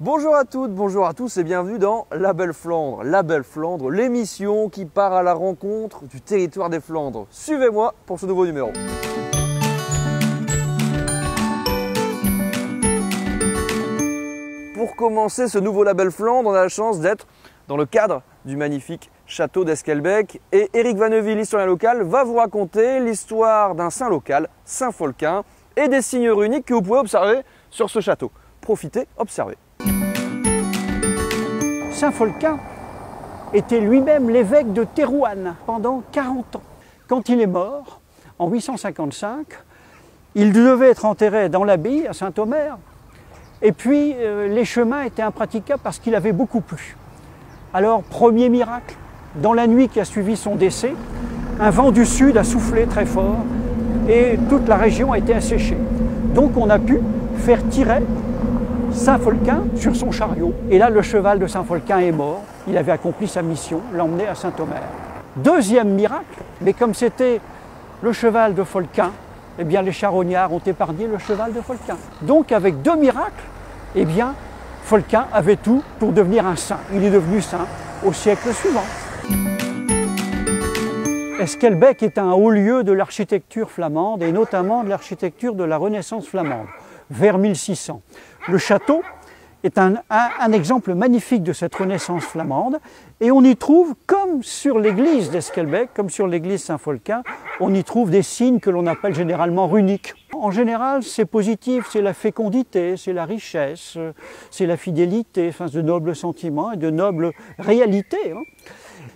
Bonjour à toutes, bonjour à tous et bienvenue dans La Belle Flandre. La Belle Flandre, l'émission qui part à la rencontre du territoire des Flandres. Suivez-moi pour ce nouveau numéro. Pour commencer ce nouveau La Belle Flandre, on a la chance d'être dans le cadre du magnifique château d'Esquelbecq. Et Éric Vanneville, historien local, va vous raconter l'histoire d'un saint local, Saint Folquin, et des signes runiques que vous pouvez observer sur ce château. Profitez, observez. Saint Folquin était lui-même l'évêque de Thérouanne pendant 40 ans. Quand il est mort, en 855, il devait être enterré dans l'abbaye à Saint-Omer. Et puis, les chemins étaient impraticables parce qu'il avait beaucoup plu. Alors, premier miracle, dans la nuit qui a suivi son décès, un vent du sud a soufflé très fort et toute la région a été asséchée. Donc, on a pu faire tirer Saint Folquin sur son chariot. Et là, le cheval de Saint Folquin est mort. Il avait accompli sa mission, l'emmener à Saint-Omer. Deuxième miracle, mais comme c'était le cheval de Folquin, eh bien, les charognards ont épargné le cheval de Folquin. Donc, avec deux miracles, eh bien, Folquin avait tout pour devenir un saint. Il est devenu saint au siècle suivant. Esquelbecq est un haut lieu de l'architecture flamande et notamment de l'architecture de la Renaissance flamande, vers 1600. Le château est un exemple magnifique de cette Renaissance flamande et on y trouve, comme sur l'église d'Esquelbecq, comme sur l'église Saint-Folquin, on y trouve des signes que l'on appelle généralement runiques. En général, c'est positif, c'est la fécondité, c'est la richesse, c'est la fidélité, enfin, de nobles sentiments et de nobles réalités.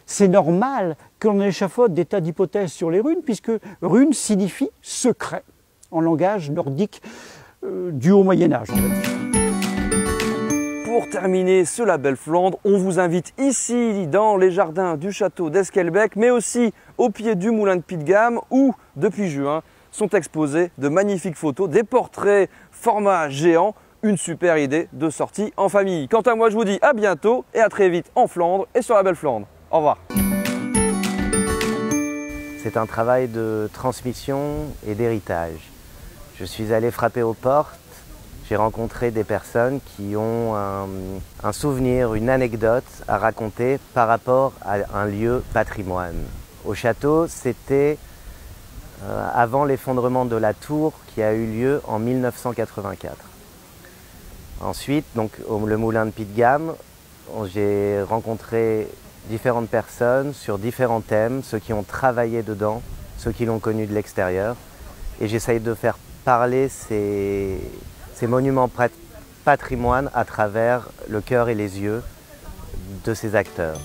C'est normal qu'on échafaude des tas d'hypothèses sur les runes, puisque rune signifie secret, en langage nordique du Haut Moyen-Âge, on va dire. Pour terminer ce La Belle Flandre, on vous invite ici dans les jardins du château d'Esquelbecq, mais aussi au pied du moulin de Pitgam, où depuis juin sont exposées de magnifiques photos, des portraits format géant, une super idée de sortie en famille. Quant à moi, je vous dis à bientôt et à très vite en Flandre et sur La Belle Flandre. Au revoir. C'est un travail de transmission et d'héritage. Je suis allé frapper aux portes, j'ai rencontré des personnes qui ont un souvenir, une anecdote à raconter par rapport à un lieu patrimoine. Au château, c'était avant l'effondrement de la tour qui a eu lieu en 1984. Ensuite, donc, le moulin de Pitgam, j'ai rencontré différentes personnes sur différents thèmes, ceux qui ont travaillé dedans, ceux qui l'ont connu de l'extérieur. Et j'essaye de faire parler ces monuments patrimoine à travers le cœur et les yeux de ces acteurs.